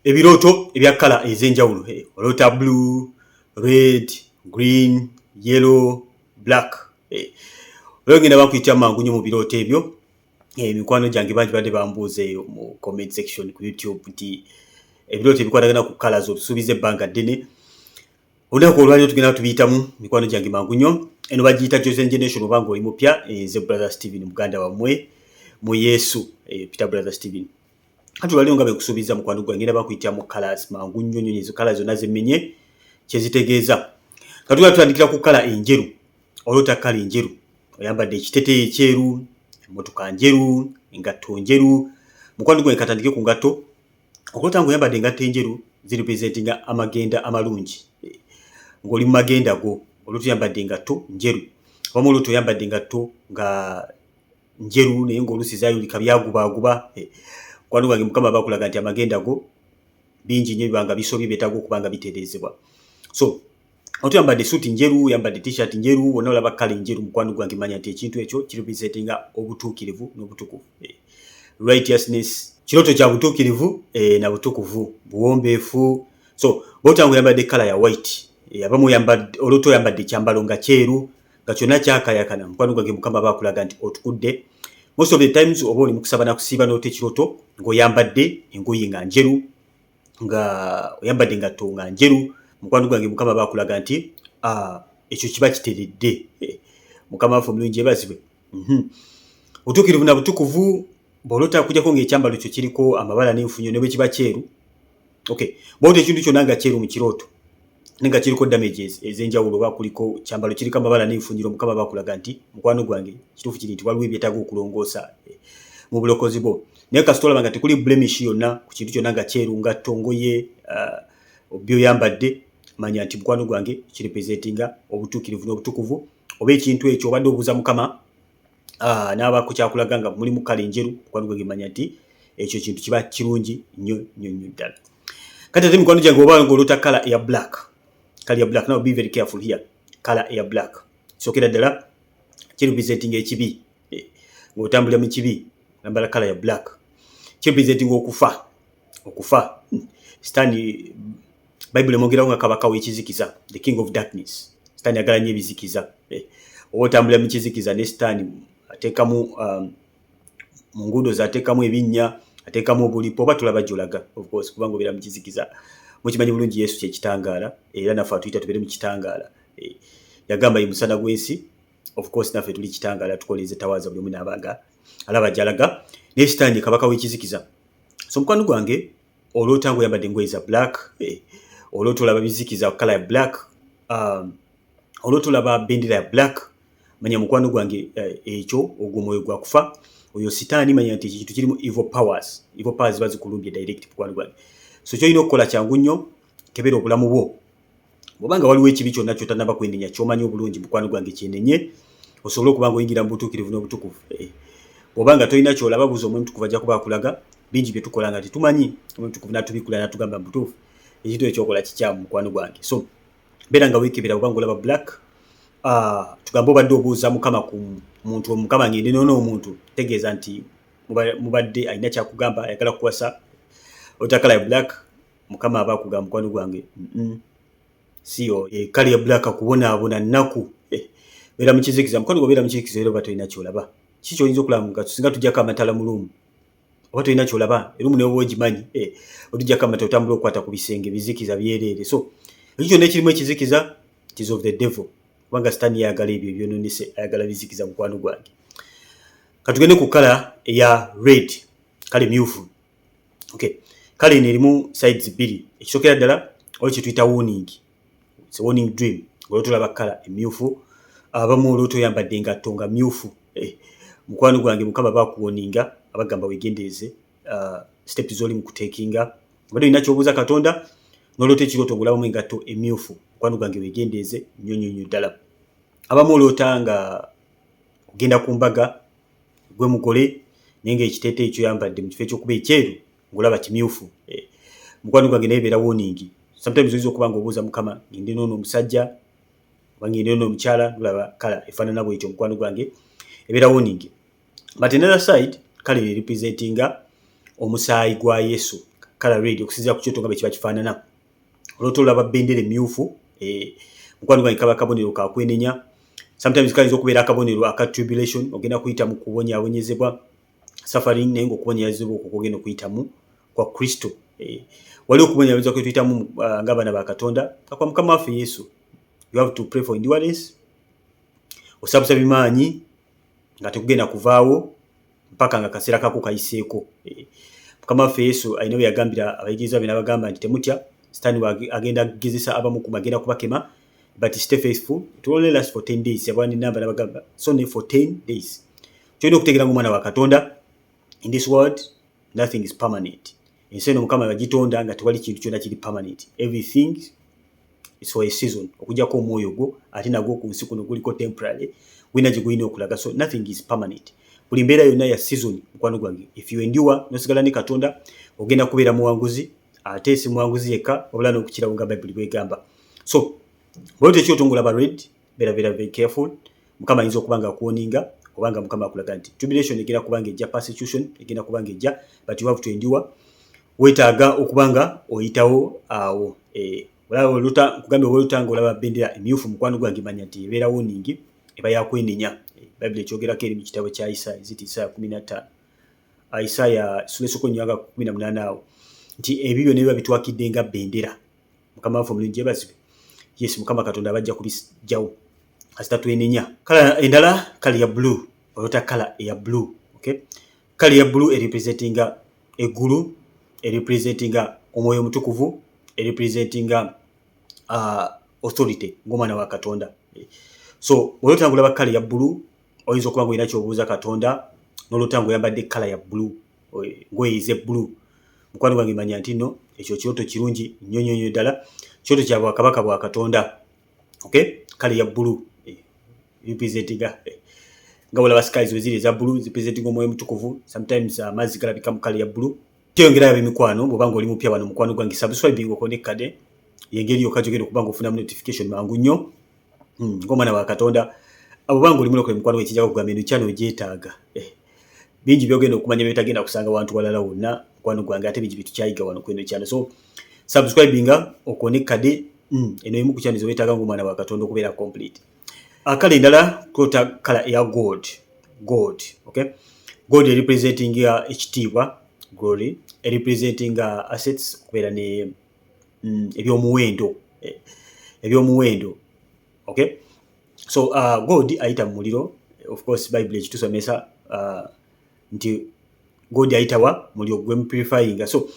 ebirooto ebya kala ez'enjawulo, okuroota blue, red, green, yellow, black. Olwo ngenda bakuyita mangu nnyo mu birooto ebyo. Mikwano gyange bangi badde bambuuza eyo mu comment section ku YouTube nti ebirooto ebikwatagana ku kala zotusuubiza ebbanga ddene. Olunaku olwaliro tugenda tubiyitamu mikwano gyange mangu nnyo. Eno bagiyita Chosen Generation oba ng'oli mupya, nze Brother Steven muganda wammwe mu Yesu, Peter Brother Steven. Kati olwaliro nga bekusuubiza mukwano gwange ngenda bakuyita mu colors mangu nnyo nnyo, ezo kala zonna zimmenye kyezitegeeza. Katugenda tutandikira ku kala enjeru. Oluuta kala enjeru, oyambadde ekiteeteeyi ekyeru, emmotoka njeru, engatto njeru. Mukwano gwange katandike ku ngatto. Okuloota ng'oyambadde engatto enjeru zirepresentinga amagenda amalungi. Ng'oli mu magenda go, oluuta oyambadde engatto njeru. Oba oluuta oyambadde engatto nga njeru naye ng'oluusi zaayulika byagubaaguba. Mukwano gwange Mukama bakulaga nti amagenda go bingi nnyo bibanga bisobye byetaaga okuba nga bitereezebwa. So oluuta oyambadde suuti njeru, oyambadde t-shirt njeru, wonna olaba kala enjeru, mukwano gwange manya nti ekintu ekyo kirepresentinga obutuukirivu n'obutukuvu. Righteousness, kirooto kya butuukirivu na butukuvu, buwombeefu. So bw'oluuta ng'oyambadde kala ya white, abamu oluuta oyambadde ekyambalo nga kyeru nga kyonna kyakayakana, mukwano gwange Mukama bakulaga nti otukudde. Most of the times oba oli mu kusaba na kusiiba n'oluuta ekirooto ng'oyambadde engoye nga njeru, nga oyambadde engatto nga njeru, mukwano gwange Mukama bakulaga nti ekyo kiba kiteredde. Mukama waffe omulungi yeebazibwe. Butuukirivu na butukuvu, bw'oluuta kujjako ng'ekyambalo kyo kiriko amabala n'enfunyo ne bwe kiba kyeru. Bw'oluuta ekintu kyonna nga kyeru mu kirooto nga kiriko damages ez'enjawulo oba kuliko kyambalo kiriko amabala n'enfunyiro, Mukama bakulaga nti mukwano gwange kituufu kiri nti waliwo ebyetaaga okulongoosa mu bulokozi bwo. Naye kasita olaba nga tekuli blemish yonna ku kintu kyonna nga kyeru, ngatto, ngoye, by'oyambadde, manya nti mukwano gwange kirepresentinga obutuukirivu n'obutukuvu. Oba ekintu ekyo obadde obuuza Mukama n'abaako kyakulaga nga muli mu kala enjeru, mukwano gwange manya nti ekyo kintu kiba kirungi nnyo nnyo nnyo ddala. Kati ate mikwano gyange oba ng'oluuta kala eya black, kala ya black, now be very careful here. Kala eya black sookera ddala kirepresentinga ekibi. Ng'otambulira mu kibi nambala kala ya black, kirepresentinga okufa. Sitaani Bible emwogerawo nga kabaka w'ekizikiza, the king of darkness. Sitaani agala nnyo ebizikiza. Oba otambulira mu kizikiza ne sitaani ateekamu mu nguudo ze ateekamu ebinnya, ateekamu obulipo, oba tulaba gy'olaga, of course, kubanga obeera mu kizikiza. Mukimanyi bulungi Yesu kyekitangaala, era naffe atuyita tubeere mu kitangaala. Yagamba ye musana gw'ensi, of course naffe tuli kitangaala, tukoleeze tawaaza buli omu n'abanga alaba gy'alaga. Naye sitaani kabaka w'ekizikiza. So mukwano gwange oluuta ng'oyambadde engoye za black, oluuta olaba bizikiza kala ya black, oluuta olaba bendera ya black, manya mukwano gwange ekyo ogwo mwoyo gwa kufa. Oyo sitaani manya nti ekintu kirimu evil powers. Evil powers bazikulumbye direct mukwano gwange. So kyolina okukola kyangu nnyo, kebera obulamu bwo. Bw'obanga waliwo ekibi kyonna ky'otannaba kwenenya ky'omanyi obulungi mukwano gwange kyenenye, osobole okuba ng'oyingira mu butuukirivu n'obutukuvu. Bw'obanga tolina ky'olaba buuza Omwoyo Mutukuvu ajja kuba akulaga. Bingi bye tukola nga tetumanyi, Omwoyo Mutukuvu n'atubikula n'atugamba mu butuufu ekintu ekyokola kikyamu mukwano gwange. So beera nga weekebera bw'obanga olaba black. Tugambe obadde obuuza Mukama ku muntu, Mukama ngende noona omuntu, tegeeza nti mubadde alina kyakugamba, ayagala kukwasa. Otakala ya black, Mukama aba akugamba mukwano gwange siyo kala ya black akubonaabona nnaku. Beera mu kizikiza, mukwano gwe beera mu kizikiza era oba tolina ky'olaba. Kiki ky'oyinza okulaba nga tusinga tujjako amatala mu luumu, oba tolina ky'olaba erumu ne bw'oba ogimanyi, otujjako amatala otambula okukwata ku bisenge bizikiza byereere. So ekyo kyonna ekirimu ekizikiza, it is of the devil. Kubanga sitaani yayagala ebyo ebyononese, ayagala bizikiza mukwano gwange. Katugende ku kala eya red, kala emyufu. Kala eno erimu sides bbiri. Ekisookera ddala oli kye tuyita warning. It's a warning dream. Oluuta olaba kala emyufu, abamu oluuta oyambadde engatto nga myufu. Mukwano gwange Mukama bakuwoninga, abagamba weegendereze steps z'oli mu kuteekinga. Obadde olina ky'obuuza Katonda n'oluuta ekirooto ng'olabamu engatto emyufu, mukwano gwange weegendereze nnyo nnyo nnyo ddala. Abamu oluuta nga ogenda ku mbaga gwe mugole naye ng'ekiteeteeyi ky'oyambadde mu kifo ekyokuba ekyeru ng'olaba kimyufu. Mukwano gwange naye beera warning. Sometimes oyinza okuba ng'obuuza Mukama ngende n'ono omusajja oba ngende n'ono omukyala, olaba kala efaanana bw'etyo mukwano gwange ebeera warning. But another side, kala representinga omusaayi gwa Yesu. color red okusinziira ku kyoto nga bwe kiba kifaanana. Olwooto olaba bendera emyufu mukwano gwange kaba akabonero ka kwenenya. Sometimes kayinza okubeera akabonero aka tribulation, ogenda kuyita mu kubonyaabonyezebwa suffering, naye ng'okubonyaabonyezebwa okwo kogenda okuyitamu kwa Kristo. Waliwo okubonyaabonyezebwa kwe tuyitamu ng'abaana ba Katonda kwa Mukama waffe Yesu. You have to pray for endurance, osabusabi maanyi nga tekugenda kuvaawo mpaka nga kaseera kako kayiseeko. Mukama waffe Yesu alina bwe yagambira abayigirizwa be n'abagamba nti temutya, Sitaani agenda kugezesa abamu ku agenda kubakema, but stay faithful. It will only last for 10 days. Yabwani namba n'abagamba so only for 10 days. Kyolina okutegeera ng'omwana wa Katonda, in this world nothing is permanent. Ensi eno Mukama yagitonda nga tewali kintu kyonna kiri permanent. Everything is for a season. Okujjako omwoyo gwo ate nagwo ku nsi kuno guliko temporary, gwina gye gulina okulaga, so nothing is permanent. Buli mbeera yonna ya season mukwano gwange. If you endure n'osigala ne Katonda, ogenda kubeera muwanguzi, ate si muwanguzi yekka wabula n'okukirawo nga Bible bw'egamba. So bwe tekyoto ng'olaba red, beera very careful. Mukama ayinza okuba nga akuwoninga, kubanga Mukama akulaga nti tribulation egenda kuba ng'ejja, persecution egenda kuba ng'ejja, but you have to endure. Weetaaga okuba nga oyitawo awo. Kugambye olutanga olaba bendera emyufu mukwano gwange manya nti ebeera warning, eba yakwenenya. Bible ekyogerako eri mu kitabo kya Isaya 15. Isaya sura esooka 18 awo nti ebibyo ne biba bitwakidde nga bendera. Mukama waffe omulungi yeebazibwe. Yes, Mukama Katonda abajja kubijjawo kasita twenenya. Kala endala kali ya blue, olota kala ya blue. Okay, kali ya blue representinga eggulu, representinga omwoyo omutukuvu, representinga authority ng'omwana wa Katonda. So olota ngulaba kala ya blue, oyinza okuba ng'olina ky'obuuza Katonda n'olota ng'oyambadde kala ya blue, ng'oyize blue. Mukwano gwange manya nti nno ekyo kyoto kirungi nnyo ddala, kyoto kya bwakabaka bwa Katonda. Okay, kala ya blue representinga nga olaba skies weziri eza blue representinga omwoyo mutukuvu. Sometimes amazzi galabika mu kala ya blue. Kyongera yabe mikwano bw'oba ng'oli mupya wano mukwano gwange, subscribe ng'oconnected, yengeri yokka gy'ogenda okuba ng'ofunamu notification mangu nnyo ng'omwana wa Katonda. Abo banga oli mulokole mukwano ekijja kugamba eno channel gyetaaga. Bingi byogenda okumanya byetagenda kusanga wantu walala wonna mukwano gwange, ate bingi bitukyayiga wano kweno channel. So subscribinga oconnected, eno emu ku channel zewetaaga ng'omwana wa Katonda okubeera complete. Kala endala kwota kala ya gold. Okay, gold representing ekitiibwa, glory, representing assets, okubeera ne ebyomuwendo. Okay, so gold ayita mu muliro. Of course Bible ekitusomesa nti gold ayitawa muliro gwe purifying. So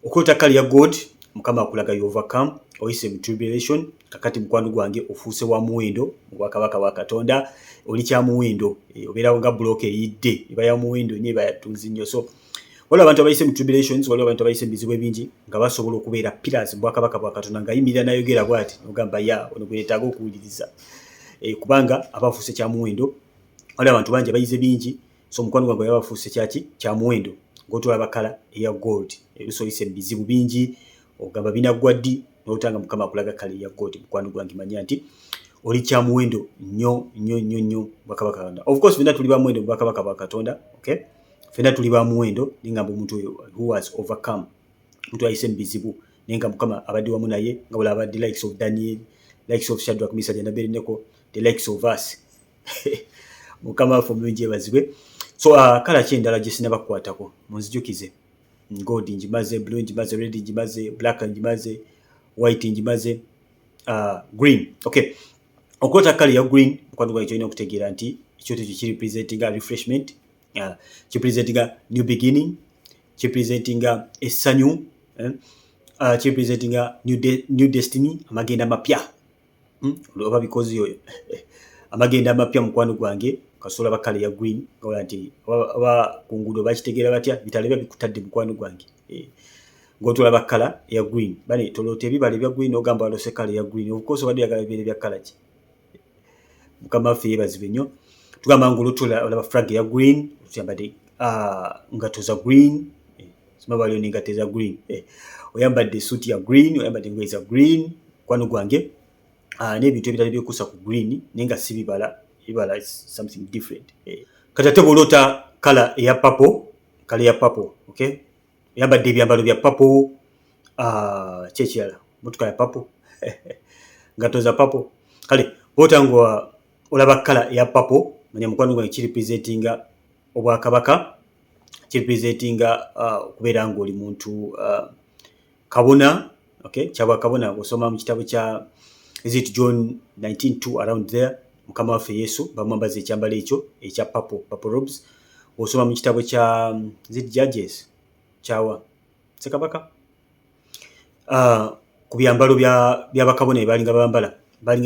okwota kala ya gold, Mukama akulaga you overcome, oyise mu tribulation. Kakati mukwano gwange ofuuse wa muwendo mu bwakabaka bwa Katonda, oli kya muwendo, obeerawo nga block eyidde, eba ya muwendo nnyo, eba yatunzi nnyo. So waliwo abantu abayise mu tribulations, waliwo abantu abayise mu bizibu ebingi nga basobola okubeera pillars mu bwakabaka bwa Katonda, nga yimirira nayogera bw'ati ogamba ya ono gwe yeetaaga okuwuliriza, kubanga abafuuse kya muwendo. Waliwo abantu bangi abayize bingi, so mukwano gwange yabafuuse kyaki kya muwendo, ng'otwala kala eya gold. Ebisoyise mu bizibu bingi ogamba binaggwa ddi, n'otanga Mukama akulaga kala eya gold. Mukwano gwange manya nti oli kya muwendo nnyo bwakabaka Katonda. Of course fenna tuli ba muwendo mu bwakabaka bwa Katonda. Okay, fenna tuli ba muwendo, ningamba omuntu who has overcome, omuntu ayise mu bizibu naye nga Mukama abadde wamu naye, nga bwe abadde likes of Daniel, likes of Shadrach, Meshach and Abednego, the likes of us. Mukama waffe omulungi yeebazibwe. So kala ki endala gye sinaba kukwatako munzijukize? Gold ngimaze, blue ngimaze, red ngimaze, black ngimaze, white ngimaze, green. Okay, okwota kala ya green mukwano gwange kyolina okutegeera nti ekyoto ekyo kirepresentinga refreshment, kirepresentinga new beginning, kirepresentinga essanyu, kirepresentinga new destiny, amagenda mapya. Oba bikozi oyo amagenda amapya mukwano gwange kasola bakala ya green, ngola nti aba kungudo bakitegeera batya bitalebya bikutadde mukwano gwange. Ngotula bakala ya green bane tolote bibale bya green ogamba alose kala ya green. Of course wadi yagala bibere bya kala ki Mukama ffe yeebazibwe nnyo. Tugamba ngulutula olaba flag ya green, tuyambadde ngato za green, sima baliyo n'engato za green, oyambadde suit ya green, oyambadde engoye za green mukwano gwange, n'ebintu ebirala byekuusa ku green naye nga si bibala is something different. Kati ate bw'olota kala eya purple, kala ya purple, okay, yambadde ebyambalo bya purple, kyekirala motoka ya purple ngato za purple. Kale bwotangwa olaba kala ya purple, manya mukwano gwange kiripresentinga obwakabaka, kiripresentinga okubeera ng'oli muntu kabona, okay, kyabwakabona. Osoma mu kitabo kya John 19:2 around there, mukama waffe Yesu bamwambaza ekyambalo ekyo ekya purple robes. Osoma mu kitabo kya Judges kyawa Ssekabaka, ku byambalo byabakabona ebalinga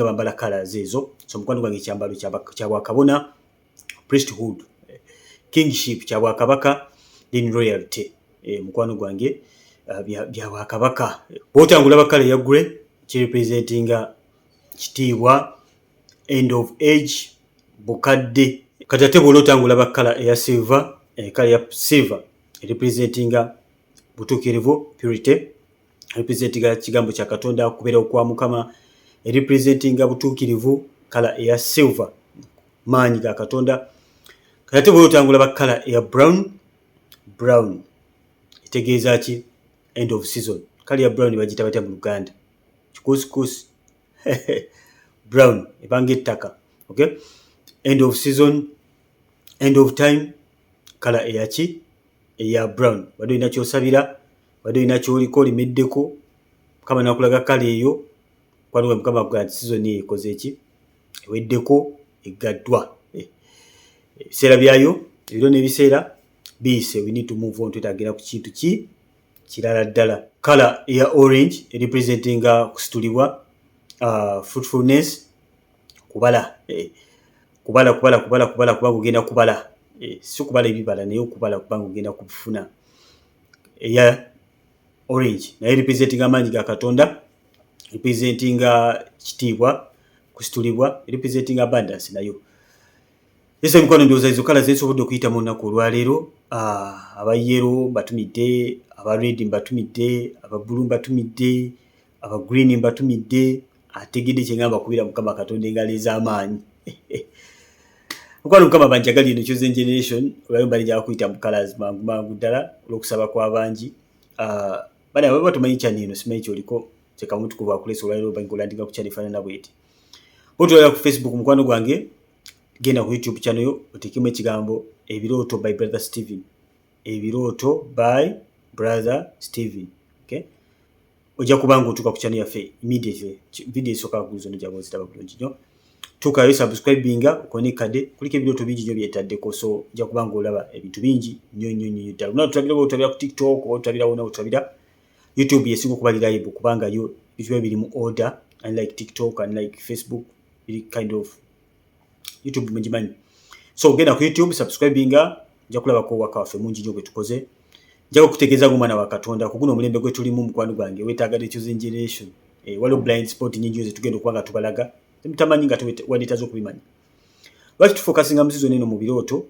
bambala colors ezo. So mukwano gwange ekyambalo kyabwakabona, priesthood, kingship kyabwakabaka, then royalty, mukwano gwange byabwakabaka. Bwotangula bakala ya grey kiripresentinga kitiibwa, end of age, bukadde. Kati ate bwolotangula bakala ya silver, kala ya silver representinga butuukirivu, purity, representinga kigambo kya Katonda, kubeera kwa Mukama, representinga butuukirivu, kala ya silver, maanyi ga Katonda. Kati ate bwolotangula bakala ya brown itegeeza ki? End of season. Kala ya brown bagita batya mu Luganda? Kikuusikuusi brown ebanga ettaka, okay. End of season, end of time, kala eyaki? Eya brown. Wadde olina kyosabira, wadde olina kyoliko olimeddeko, Mukama nakulaga kala eyo, kwano Mukama gwa season eyo ekoze eki? Eweddeko, eggaddwa. Ebiseera byayo, ebiro n'ebiseera biyise. We need to move on, twetagera ku kintu kirala ddala. Kala eya orange representinga kusitulibwa, fruitfulness, kubala, kubanga ogenda kubala, si kubala ebibala naye okubala kubanga ogenda kubifuna. Eya orange naye representinga amaanyi ga Katonda, representinga kitiibwa, kusitulibwa, representinga abundance nayo. Ese mikono ndowooza ezo kala zesobodde okuyita mu nnaku olwaleero. Aba yellow mbatumidde, aba red mbatumidde, aba blue mbatumidde, aba green mbatumidde. Ategedde kye ngamba kubira Mukama Katonda engalo ez'amaanyi. Mukwano Mukama banjagalire eno Chosen Generation, olwayo mbalijja kuyita mu colors mangu ddala olw'okusaba kw'abangi. Bana baba tumanyi channel eno, simanyi kyoliko, teka omuntu kuba akulesa olwaleero bangolandinga ku channel faanana bweti. Otolera ku Facebook mukwano gwange, genda ku YouTube channel yo otekemu ekigambo Ebirooto by Brother Steven. Ebirooto by Brother Steven. Okay? Ojja kubanga otuuka ku channel yaffe immediately. Video esooka kuguzo nojja bozitaba bulungi nnyo. Tuukayo subscribinga okonekadde, kuliko ebirooto bingi nnyo byetaddeko, so ojja kubanga olaba ebintu bingi nnyo ddala. Unaatulabira otabira ku TikTok, otabira wona otabira YouTube yesinga okuba live kubanga yo ebyo biri mu order, unlike TikTok, unlike Facebook, biri kind of YouTube mugimanyi. So genda ku YouTube subscribinga, ojja kulabako waka waffe mungi nnyo gwe tukoze. Njagala okutegeeza mwana wa Katonda ku guno omulembe gwe tulimu mukwano gwange, weetaaga The Chosen Generation. Waliwo blind spot nyingi ze tugenda okuba nga tubalaga, temutamanyi nga wanditaze okubimanya. Lwaki tufokasinga mu season eno mu birooto?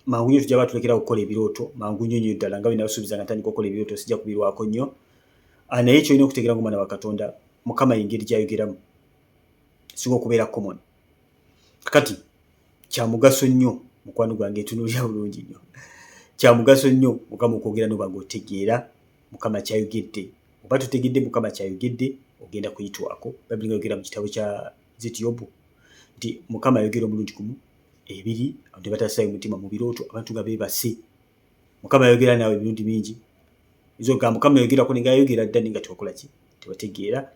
Mangu nnyo tujja batulekera okukola ebirooto mangu nnyo ddala, nga bwe nabasuubiza nga ntandika okukola ebirooto sijja kubirwako nnyo. Naye kyolina okutegeera mwana wa Katonda, Mukama y'engeri gy'ayogeramu singa okubeera common. Kakati kya mugaso nnyo mukwano gwange, tunuulira bulungi nnyo, kya mugaso nnyo Mukama okwogera n'oba ng'otegeera Mukama kyayogedde. Oba tutegedde Mukama kyayogedde, ogenda kuyitwako. Bayibuli ng'ayogera mu kitabo kya Yobu nti Mukama ayogera omulundi gumu, ebiri, abantu batassaayo mutima mu birooto, abantu nga beebase. Mukama ayogera naawe emirundi mingi. Izo ga Mukama ayogerako ne ng'ayogera dda nga tebakola ki? Tebategeera.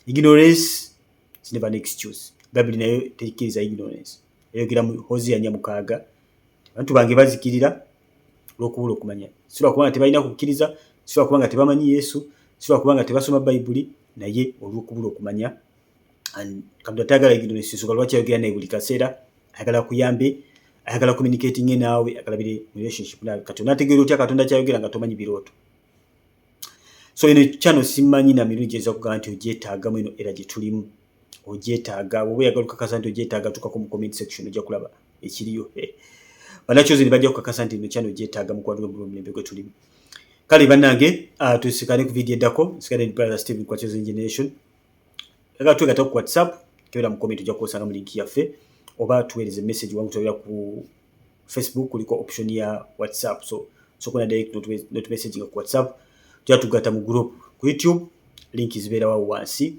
Ignorance is never an excuse. Bayibuli nayo tekkiriza ignorance. Ayogera mu Hosea 4:6, abantu bange bazikirira olw'okubula okumanya. Si lwa kubanga tebalina kukkiriza, si lwa kubanga tebamanyi Yesu, si lwa kubanga tebasoma Bayibuli, naye olw'okubula okumanya. Katonda tayagala ignorance, nsonga lwaki ayogera naye buli kaseera, ayagala kuyambe, ayagala communicating naawe, ayagala bire mu relationship naawe. Katonda ategeera otya Katonda kyayogera nga tomanyi birooto. So eno channel simanyi na mirundi gyeza kugamba nti ogyetaagamu eno era gye tulimu. Ogyetaaga, oba oyagala okukakasa nti ogyetaaga, tukako mu comment section ojja kulaba ekiriyo. Bana Chosen bajja kukakasa nti eno channel ogyetaaga mu kwanduka mu mulembe gwe tulimu. Kale bannange, tusikane ku video eddako, nsikane ni Brother Steven kwa Chosen Generation. Yagala twegatta ku WhatsApp, kebera mu comment ojja kusanga mu link yaffe, oba tuweereze message wangu tubira ku Facebook kuliko option ya WhatsApp. So sokona direct not messaging ku WhatsApp tujja tugata mu group ku YouTube link zibeerawo wansi.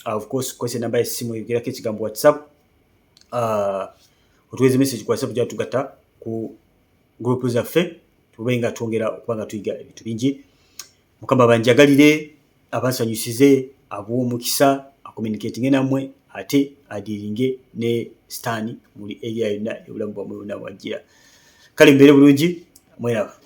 Of course kwese namba y'essimu egerako ekigambo WhatsApp otuweze message ku WhatsApp tujja tugata ku group zaffe tube nga twongera okuba nga tuyiga ebintu bingi. Mukama banjagalire abansanyusize ab'omukisa communicating nammwe ate adiringe ne sitaani muli area yonna y'obulamu bwammwe bwonna bwajjira. Kale mbeere bulungi mweraba.